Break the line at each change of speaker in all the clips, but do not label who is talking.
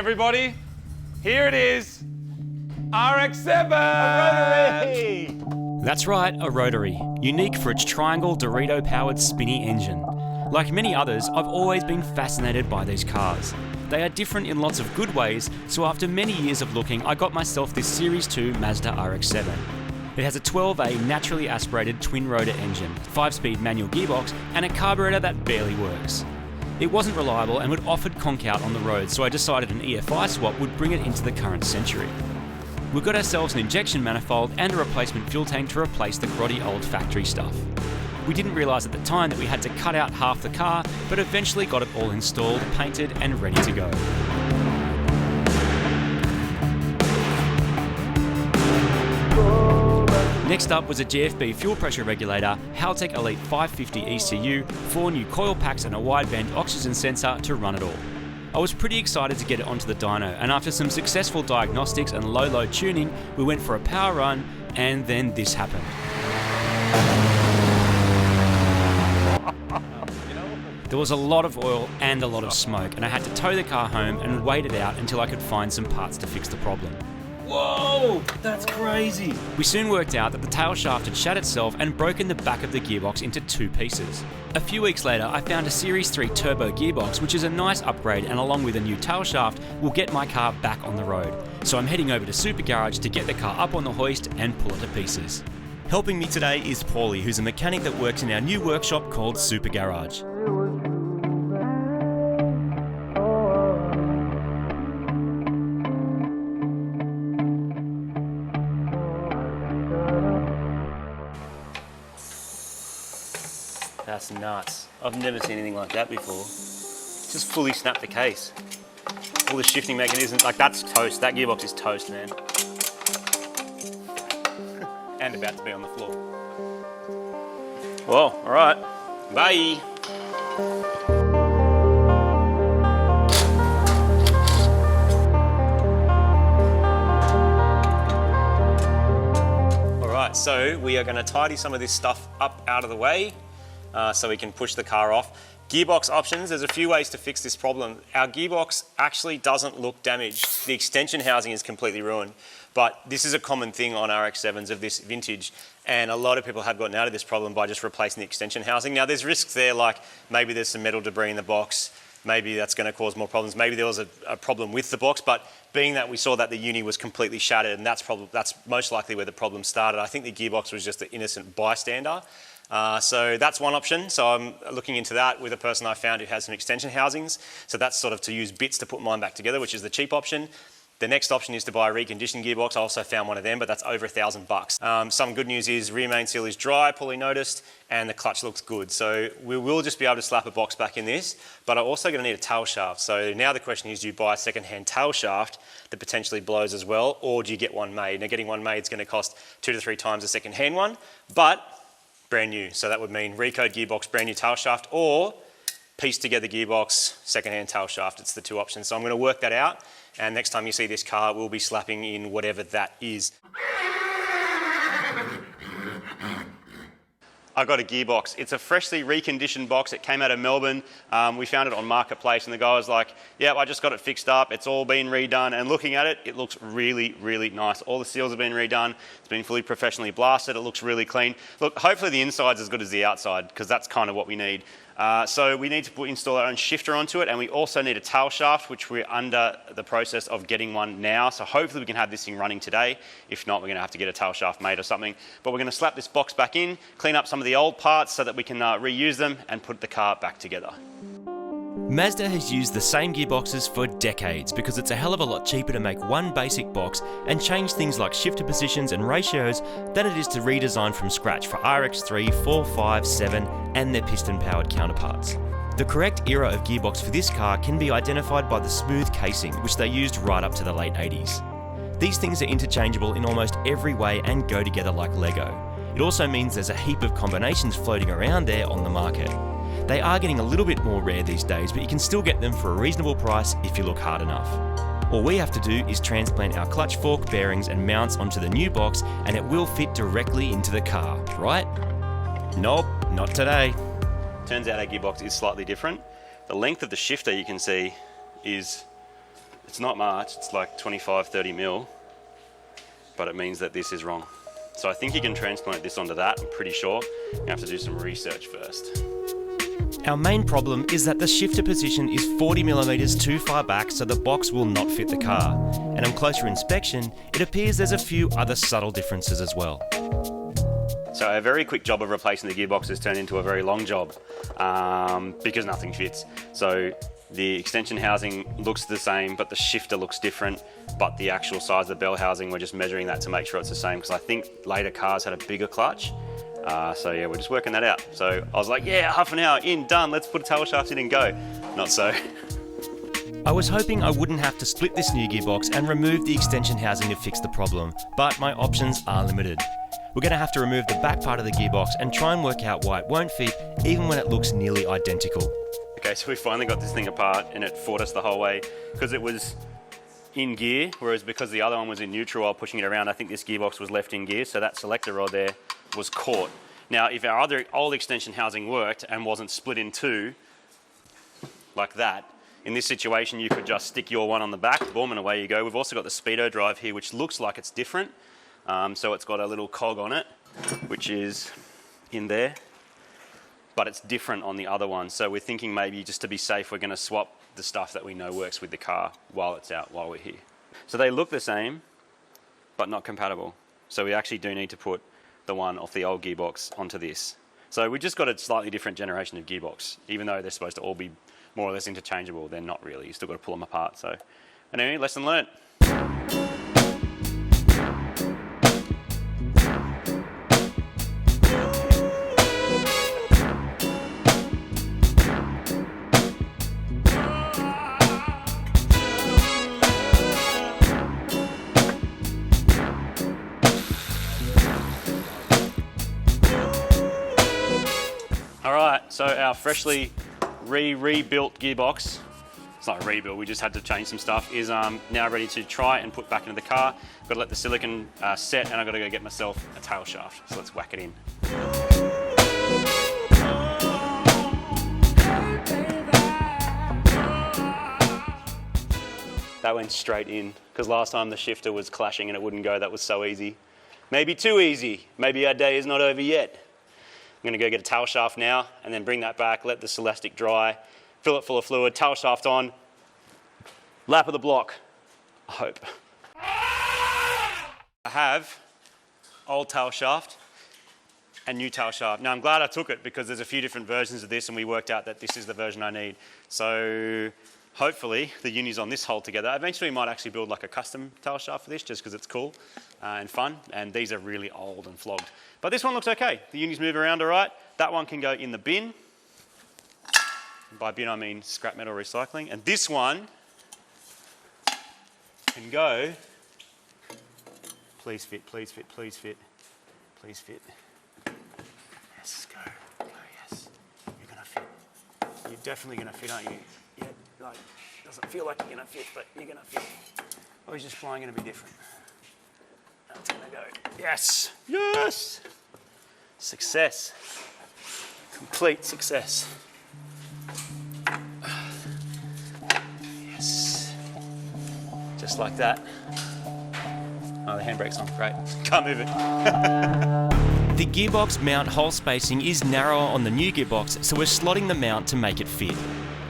everybody, here it is, RX7!
A rotary!
That's right, a rotary, unique for its triangle Dorito-powered spinny engine. Like many others, I've always been fascinated by these cars. They are different in lots of good ways, so after many years of looking, I got myself this Series 2 Mazda RX-7. It has a 12A naturally aspirated twin-rotor engine, 5-speed manual gearbox, and a carburetor that barely works. It wasn't reliable and would often conk out on the road, so I decided an EFI swap would bring it into the current century. We got ourselves an injection manifold and a replacement fuel tank to replace the grotty old factory stuff. We didn't realise at the time that we had to cut out half the car, but eventually got it all installed, painted and ready to go. Next up was a GFB fuel pressure regulator, Haltech Elite 550 ECU, 4 new coil packs and a wideband oxygen sensor to run it all. I was pretty excited to get it onto the dyno, and after some successful diagnostics and low tuning, we went for a power run, and then this happened. There was a lot of oil and a lot of smoke, and I had to tow the car home and wait it out until I could find some parts to fix the problem.
Whoa, that's crazy.
We soon worked out that the tail shaft had shut itself and broken the back of the gearbox into 2 pieces. A few weeks later, I found a Series 3 turbo gearbox, which is a nice upgrade, and along with a new tail shaft, will get my car back on the road. So I'm heading over to Super Garage to get the car up on the hoist and pull it to pieces.
Helping me today is Paulie, who's a mechanic that works in our new workshop called Super Garage. That's nuts. I've never seen anything like that before. Just fully snap the case. All the shifting mechanisms, like that's toast. That gearbox is toast, man. And about to be on the floor. Well, all right. Bye. All right, so we are going to tidy some of this stuff up out of the way so we can push the car off. Gearbox options, there's a few ways to fix this problem. Our gearbox actually doesn't look damaged. The extension housing is completely ruined, but this is a common thing on RX-7s of this vintage, and a lot of people have gotten out of this problem by just replacing the extension housing. Now there's risks there, like maybe there's some metal debris in the box, maybe that's going to cause more problems, maybe there was a problem with the box, but being that we saw that the uni was completely shattered, and that's most likely where the problem started. I think the gearbox was just an innocent bystander. So that's one option. So I'm looking into that with a person I found who has some extension housings. So that's sort of to use bits to put mine back together, which is the cheap option. The next option is to buy a reconditioned gearbox. I also found one of them, but that's over $1,000. Some good news is rear main seal is dry, Paulie noticed, and the clutch looks good. So we will just be able to slap a box back in this, but I'm also going to need a tail shaft. So now the question is, do you buy a second-hand tail shaft that potentially blows as well, or do you get one made? Now getting one made is going to cost 2 to 3 times a second-hand one, but brand new. So that would mean recode gearbox, brand new tail shaft, or piece together gearbox, second-hand tail shaft. It's the 2 options. So I'm going to work that out, and next time you see this car, we'll be slapping in whatever that is. I got a gearbox. It's a freshly reconditioned box. It came out of Melbourne. We found it on Marketplace, and the guy was like, yeah, I just got it fixed up. It's all been redone, and looking at it, it looks really, really nice. All the seals have been redone. It's been fully professionally blasted. It looks really clean. Look, hopefully the inside's as good as the outside, because that's kind of what we need. So we need to install our own shifter onto it, and we also need a tail shaft, which we're under the process of getting one now. So hopefully we can have this thing running today. If not, we're going to have to get a tail shaft made or something. But we're going to slap this box back in, clean up some of the old parts so that we can reuse them and put the car back together.
Mazda has used the same gearboxes for decades because it's a hell of a lot cheaper to make one basic box and change things like shifter positions and ratios than it is to redesign from scratch for RX3, 4, 5, 7 and their piston-powered counterparts. The correct era of gearbox for this car can be identified by the smooth casing, which they used right up to the late 80s. These things are interchangeable in almost every way and go together like Lego. It also means there's a heap of combinations floating around there on the market. They are getting a little bit more rare these days, but you can still get them for a reasonable price if you look hard enough. All we have to do is transplant our clutch fork, bearings and mounts onto the new box and it will fit directly into the car, right? Nope, not today.
Turns out our gearbox is slightly different. The length of the shifter you can see is
It's not much, it's like 25, 30 mil, but it means that this is wrong. So I think you can transplant this onto that, I'm pretty sure. You have to do some research first.
Our main problem is that the shifter position is 40mm too far back, so the box will not fit the car. And on closer inspection, it appears there's a few other subtle differences as well.
So a very quick job of replacing the gearbox has turned into a very long job because nothing fits. So the extension housing looks the same, but the shifter looks different, but the actual size of the bell housing, we're just measuring that to make sure it's the same, because I think later cars had a bigger clutch. So yeah, we're just working that out. So I was like, yeah, half an hour in, done, let's put a tail shaft in and go. Not so.
I was hoping I wouldn't have to split this new gearbox and remove the extension housing to fix the problem, but my options are limited. We're going to have to remove the back part of the gearbox and try and work out why it won't fit, even when it looks nearly identical.
Okay, so we finally got this thing apart, and it fought us the whole way because it was in gear, whereas because the other one was in neutral while pushing it around, I think this gearbox was left in gear, so that selector rod there was caught. Now, if our other old extension housing worked and wasn't split in two, like that, in this situation you could just stick your one on the back, boom, and away you go. We've also got the speedo drive here, which looks like it's different. So it's got a little cog on it, which is in there, but it's different on the other one. So we're thinking maybe just to be safe, we're going to swap the stuff that we know works with the car while it's out, while we're here. So they look the same, but not compatible. So we actually do need to put the one off the old gearbox onto this. So we just got a slightly different generation of gearbox. Even though they're supposed to all be more or less interchangeable, they're not really. You still got to pull them apart. So anyway, lesson learned. So our freshly rebuilt gearbox, it's not a rebuild, we just had to change some stuff, is now ready to try and put back into the car. Got to let the silicon set, and I've got to go get myself a tail shaft. So let's whack it in. That went straight in, because last time the shifter was clashing and it wouldn't go. That was so easy. Maybe too easy. Maybe our day is not over yet. I'm going to go get a tail shaft now and then bring that back, let the Celestic dry, fill it full of fluid, tail shaft on, lap of the block, I hope. I have old tail shaft and new tail shaft. Now I'm glad I took it because there's a few different versions of this and we worked out that this is the version I need. So hopefully the uni's on this hole together. Eventually we might actually build like a custom tail shaft for this just because it's cool and fun, and these are really old and flogged. But this one looks okay. The unis move around all right. That one can go in the bin. By bin I mean scrap metal recycling. And this one can go, please fit, please fit, please fit, please fit. Yes, go, yes. You're gonna fit. You're definitely gonna fit, aren't you? Yeah, like, doesn't feel like you're gonna fit, but you're gonna fit. Or is your spline gonna be different? That's gonna go. Yes, yes. Success, complete success. Yes, just like that. Oh, the handbrake's on, great. Can't move it.
The gearbox mount hole spacing is narrower on the new gearbox, so we're slotting the mount to make it fit.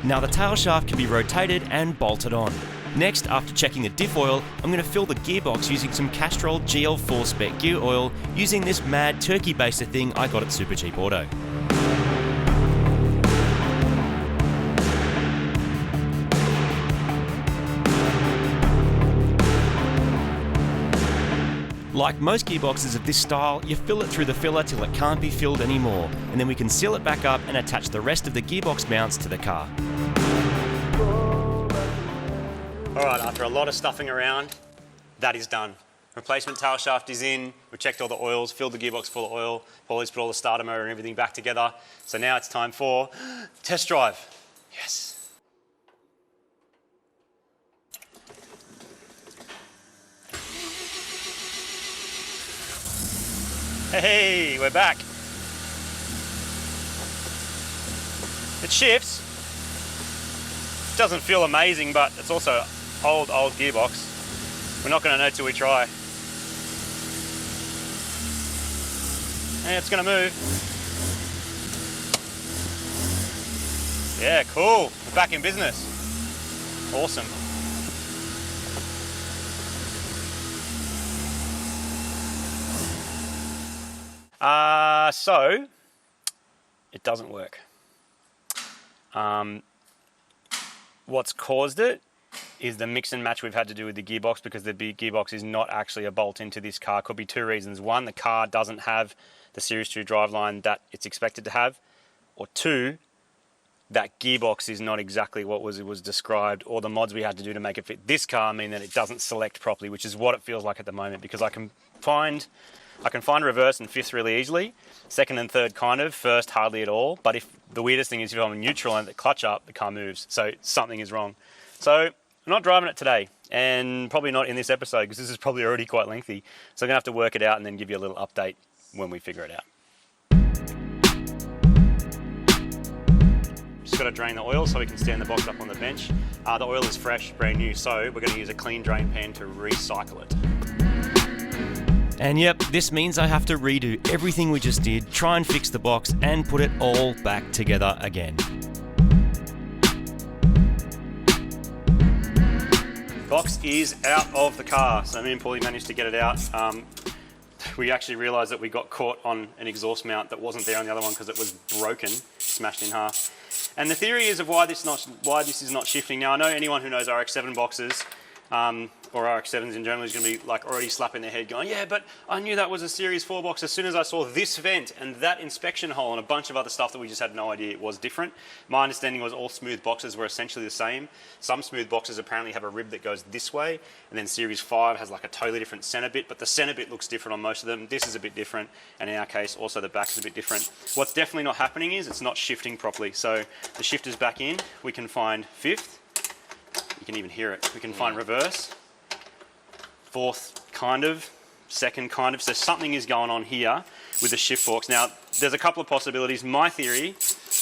Now the tail shaft can be rotated and bolted on. Next, after checking the diff oil, I'm going to fill the gearbox using some Castrol GL4 spec gear oil using this mad turkey baster thing I got at Super Cheap Auto. Like most gearboxes of this style, you fill it through the filler till it can't be filled anymore, and then we can seal it back up and attach the rest of the gearbox mounts to the car.
All right, after a lot of stuffing around, that is done. Replacement tail shaft is in, we checked all the oils, filled the gearbox full of oil, Paulie's put all the starter motor and everything back together. So now it's time for test drive. Yes. Hey, we're back. It shifts. Doesn't feel amazing, but it's also old gearbox. We're not going to know till we try. And it's going to move. Yeah, cool. We're back in business. Awesome. So it doesn't work. What's caused it is the mix and match we've had to do with the gearbox, because the gearbox is not actually a bolt into this car. Could be two reasons. One, the car doesn't have the Series 2 driveline that it's expected to have, or two, that gearbox is not exactly what it was described, or the mods we had to do to make it fit this car mean that it doesn't select properly, which is what it feels like at the moment, because I can find reverse and fifth really easily, second and third kind of, first hardly at all. But if the weirdest thing is if I'm in neutral and the clutch up, the car moves. So something is wrong. So I'm not driving it today, and probably not in this episode, because this is probably already quite lengthy. So I'm gonna have to work it out and then give you a little update when we figure it out. Just got to drain the oil so we can stand the box up on the bench. The oil is fresh, brand new, so we're going to use a clean drain pan to recycle it.
And yep, this means I have to redo everything we just did, try and fix the box and put it all back together again.
Box is out of the car, so me and Paulie managed to get it out. We actually realised that we got caught on an exhaust mount that wasn't there on the other one because it was broken, smashed in half. And the theory is of why this is not shifting. Now I know anyone who knows RX7 boxes, or RX7s in general, is going to be like already slapping their head going, yeah, but I knew that was a Series 4 box as soon as I saw this vent and that inspection hole and a bunch of other stuff that we just had no idea it was different. My understanding was all smooth boxes were essentially the same. Some smooth boxes apparently have a rib that goes this way, and then Series 5 has like a totally different center bit, but the center bit looks different on most of them. This is a bit different, and in our case also the back is a bit different. What's definitely not happening is it's not shifting properly. So the shifter's back in, we can find fifth, you can even hear it, we can find reverse, fourth kind of, second kind of, so something is going on here with the shift forks. Now there's a couple of possibilities. My theory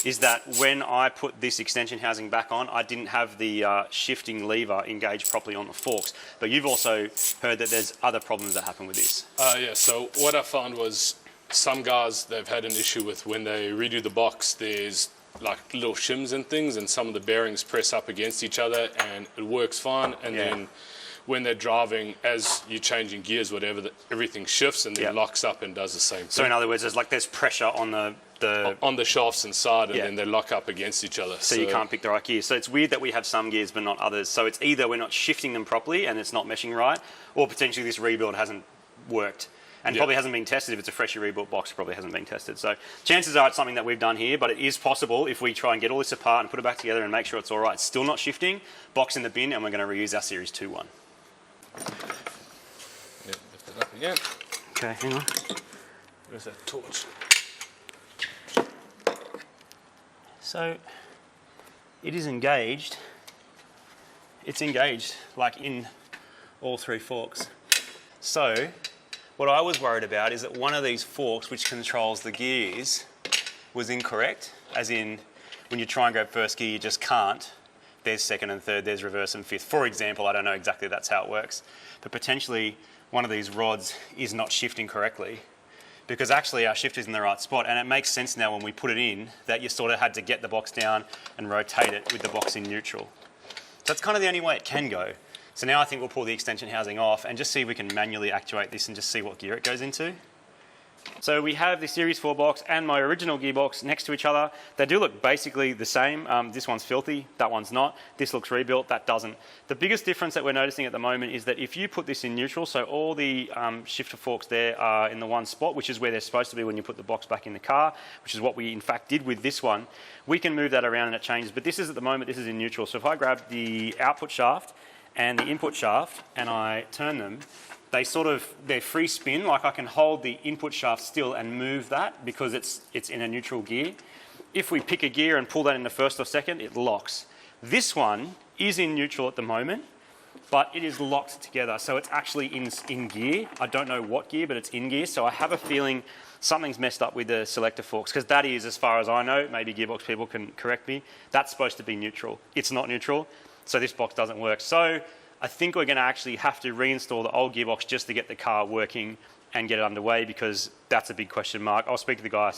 is that when I put this extension housing back on, I didn't have the shifting lever engaged properly on the forks, but you've also heard that there's other problems that happen with this.
Yeah, so what I found was some guys, they've had an issue with when they redo the box, there's like little shims and things, and some of the bearings press up against each other and it works fine, and then when they're driving, as you're changing gears, whatever, everything shifts and then locks up and does the same thing.
So in other words, there's pressure on the
shafts inside, and then they lock up against each other.
So you can't pick the right gear. So it's weird that we have some gears but not others. So it's either we're not shifting them properly and it's not meshing right, or potentially this rebuild hasn't worked. And probably hasn't been tested. If it's a freshly rebuilt box, it probably hasn't been tested. So chances are it's something that we've done here, but it is possible if we try and get all this apart and put it back together and make sure it's all right. It's still not shifting, box in the bin, and we're going to reuse our Series 2 one.
Yeah, lift it up again.
Okay, hang on.
Where's that torch?
So it is engaged. It's engaged like in all three forks. So what I was worried about is that one of these forks, which controls the gears, was incorrect, as in when you try and grab first gear, you just can't. There's second and third, there's reverse and fifth. For example, I don't know exactly that's how it works, but potentially one of these rods is not shifting correctly, because actually our shifter's in the right spot, and it makes sense now when we put it in that you sort of had to get the box down and rotate it with the box in neutral. So that's kind of the only way it can go. So now I think we'll pull the extension housing off and just see if we can manually actuate this and just see what gear it goes into. So we have the Series 4 box and my original gearbox next to each other. They do look basically the same. This one's filthy, that one's not. This looks rebuilt, that doesn't. The biggest difference that we're noticing at the moment is that if you put this in neutral, so all the shifter forks there are in the one spot, which is where they're supposed to be when you put the box back in the car, which is what we in fact did with this one. We can move that around and it changes, but this is at the moment, this is in neutral. So if I grab the output shaft and the input shaft and I turn them, they're free spin, like I can hold the input shaft still and move that because it's in a neutral gear. If we pick a gear and pull that in the first or second, it locks. This one is in neutral at the moment, but it is locked together, so it's actually in gear. I don't know what gear, but it's in gear, so I have a feeling something's messed up with the selector forks, because that is, as far as I know, maybe Gearbox people can correct me, that's supposed to be neutral. It's not neutral, so this box doesn't work. So I think we're going to actually have to reinstall the old gearbox just to get the car working and get it underway, because that's a big question mark. I'll speak to the guy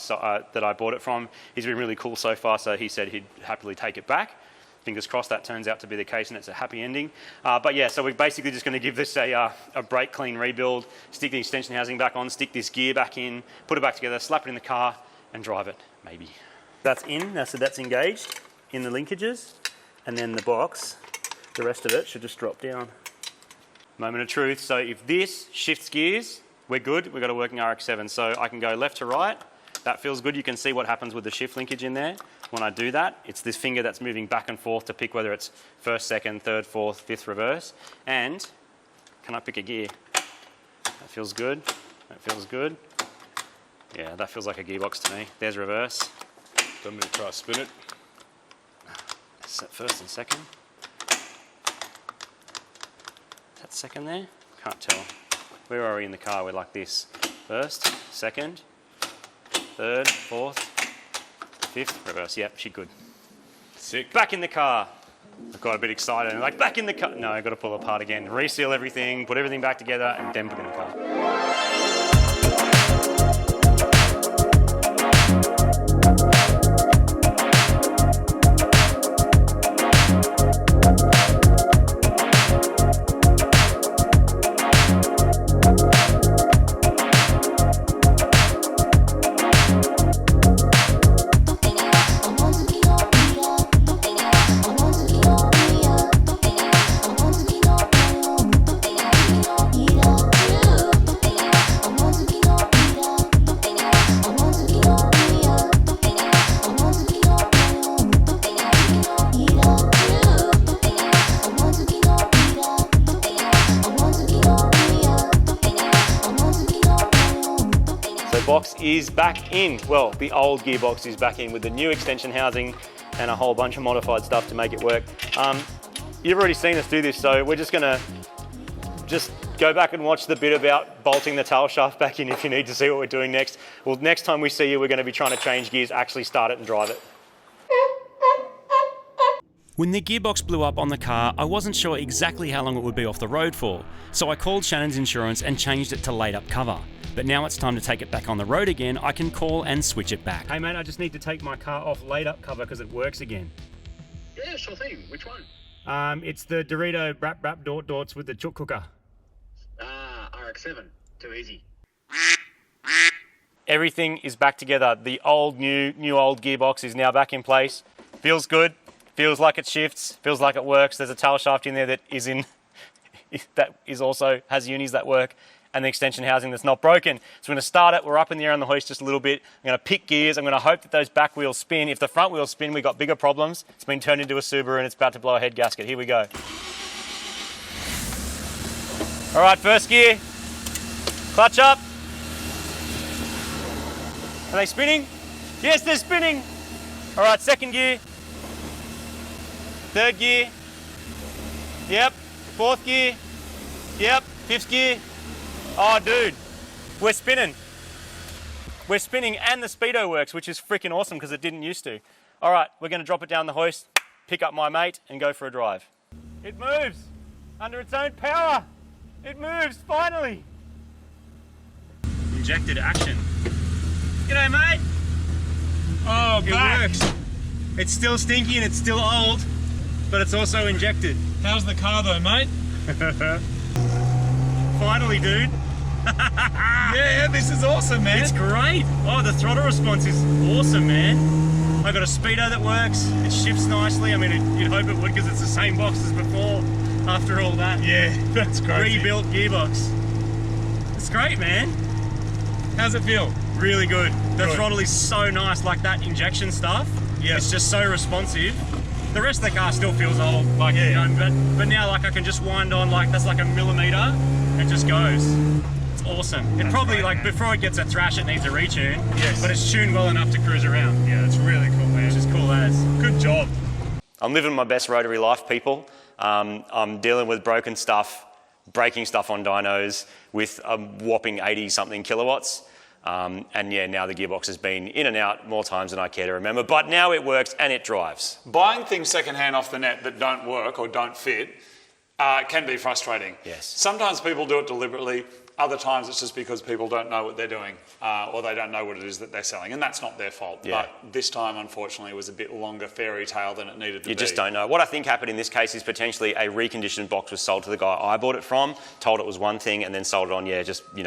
that I bought it from. He's been really cool so far, so he said he'd happily take it back. Fingers crossed that turns out to be the case and it's a happy ending. But yeah, so we're basically just going to give this a brake clean rebuild, stick the extension housing back on, stick this gear back in, put it back together, slap it in the car and drive it, maybe. That's in, so that's engaged in the linkages, and then the box, the rest of it should just drop down. Moment of truth. So if this shifts gears, we're good. We've got a working RX7. So I can go left to right. That feels good. You can see what happens with the shift linkage in there. When I do that, it's this finger that's moving back and forth to pick whether it's first, second, third, fourth, fifth reverse. And can I pick a gear? That feels good. That feels good. Yeah, that feels like a gearbox to me. There's reverse.
I'm going to try to spin it.
Set first and second. That's second there? Can't tell. Where are we in the car? We're like this. First, second, third, fourth, fifth, reverse. Yep, she's good.
Sick.
Back in the car. I got a bit excited. Like, back in the car. No, I've got to pull it apart again. Reseal everything, put everything back together, and then put it in the car. Box is back in. Well, the old gearbox is back in with the new extension housing and a whole bunch of modified stuff to make it work. You've already seen us do this, so we're just gonna go back and watch the bit about bolting the tail shaft back in if you need to see what we're doing next. Well, next time we see you, we're gonna be trying to change gears, actually start it and drive it.
When the gearbox blew up on the car, I wasn't sure exactly how long it would be off the road for, so I called Shannon's Insurance and changed it to laid up cover. But now it's time to take it back on the road again. I can call and switch it back.
Hey mate, I just need to take my car off laid up cover because it works again.
Yeah, sure thing. Which one?
It's the Dorito Rap Dorts with the chook cooker.
Ah, RX7. Too easy.
Everything is back together. The old, new old gearbox is now back in place. Feels good. Feels like it shifts. Feels like it works. There's a tail shaft in there that also has unis that work, and the extension housing that's not broken. So we're going to start it. We're up in the air on the hoist just a little bit. I'm going to pick gears. I'm going to hope that those back wheels spin. If the front wheels spin, we've got bigger problems. It's been turned into a Subaru and it's about to blow a head gasket. Here we go. All right, first gear. Clutch up. Are they spinning? Yes, they're spinning. All right, second gear. Third gear. Yep. Fourth gear. Yep. Fifth gear. Oh, dude, we're spinning. We're spinning and the speedo works, which is freaking awesome because it didn't used to. All right, we're going to drop it down the hoist, pick up my mate and go for a drive. It moves under its own power. It moves, finally. Injected action. G'day, mate.
Oh,
It works. It's still stinky and it's still old, but it's also injected.
How's the car though, mate?
Finally, dude.
Yeah, this is awesome, man.
It's great. Oh, the throttle response is awesome, man. I got a speedo that works. It shifts nicely. I mean, you'd hope it would because it's the same box as before after all that.
Yeah, that's great.
Rebuilt gearbox. It's great, man.
How's it feel?
Really good. The
Good.
throttle is so nice, like that injection stuff.
Yeah.
It's just so responsive. The rest of the car still feels old, like,
Yeah.
you know, but now like I can just wind on like, that's like a millimeter and just goes. It's awesome. It probably
great,
like
man.
before it gets a thrash, it needs a retune.
Yes.
But it's tuned well enough to cruise around.
Yeah, that's really cool, man.
Which is cool as.
Good job.
I'm living my best rotary life, people. I'm dealing with broken stuff, breaking stuff on dynos with a whopping 80-something kilowatts. And yeah, now the gearbox has been in and out more times than I care to remember, but now it works and it drives.
Buying things secondhand off the net that don't work or don't fit can be frustrating.
Yes.
Sometimes people do it deliberately. Other times it's just because people don't know what they're doing or they don't know what it is that they're selling, and that's not their fault.
Yeah.
But this time, unfortunately, it was a bit longer fairy tale than it needed to be.
You just don't know. What I think happened in this case is potentially a reconditioned box was sold to the guy I bought it from, told it was one thing, and then sold it on,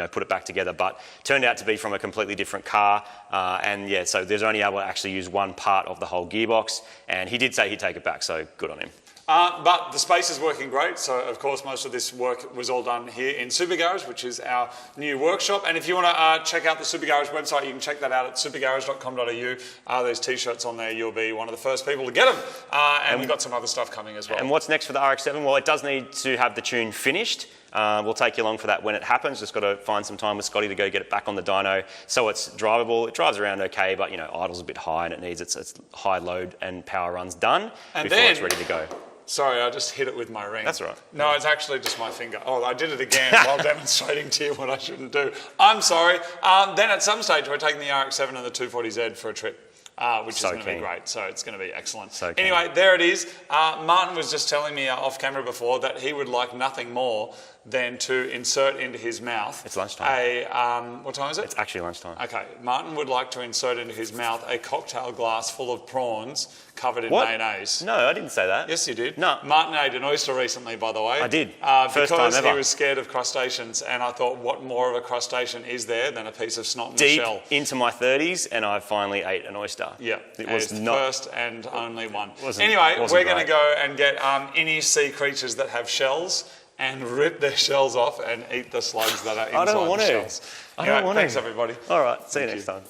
put it back together. But turned out to be from a completely different car, so there's only able to actually use one part of the whole gearbox, and he did say he'd take it back, so good on him.
But the space is working great, so of course most of this work was all done here in Super Garage, which is our new workshop. And if you want to check out the Super Garage website, you can check that out at supergarage.com.au. There's t-shirts on there, you'll be one of the first people to get them. And we've got some other stuff coming as well.
And what's next for the RX7? Well, it does need to have the tune finished. We'll take you along for that when it happens. Just got to find some time with Scotty to go get it back on the dyno so it's drivable. It drives around okay, but idle's a bit high and it needs its high load and power runs done before it's ready to go.
Sorry, I just hit it with my ring.
That's all right.
No, it's actually just my finger. Oh, I did it again while demonstrating to you what I shouldn't do. I'm sorry. Then at some stage, we're taking the RX7 and the 240Z for a trip, which is going to be great. So it's going to be excellent. Anyway, there it is. Martin was just telling me off camera before that he would like nothing more than to insert into his mouth.
It's lunchtime.
What time is it?
It's actually lunchtime.
Okay, Martin would like to insert into his mouth a cocktail glass full of prawns covered in mayonnaise.
No, I didn't say that.
Yes, you did.
No.
Martin ate an oyster recently, by the way.
I did. First time ever.
Because he was scared of crustaceans, and I thought, what more of a crustacean is there than a piece of snot in the shell?
Deep into my 30s, and I finally ate an oyster.
Yeah,
it was
the
not
first and only one. Anyway, we're going to go and get any sea creatures that have shells and rip their shells off and eat the slugs that are inside the shells.
I don't want to.
Thanks, everybody.
All right, see you next time.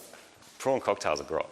Prawn cocktails are great.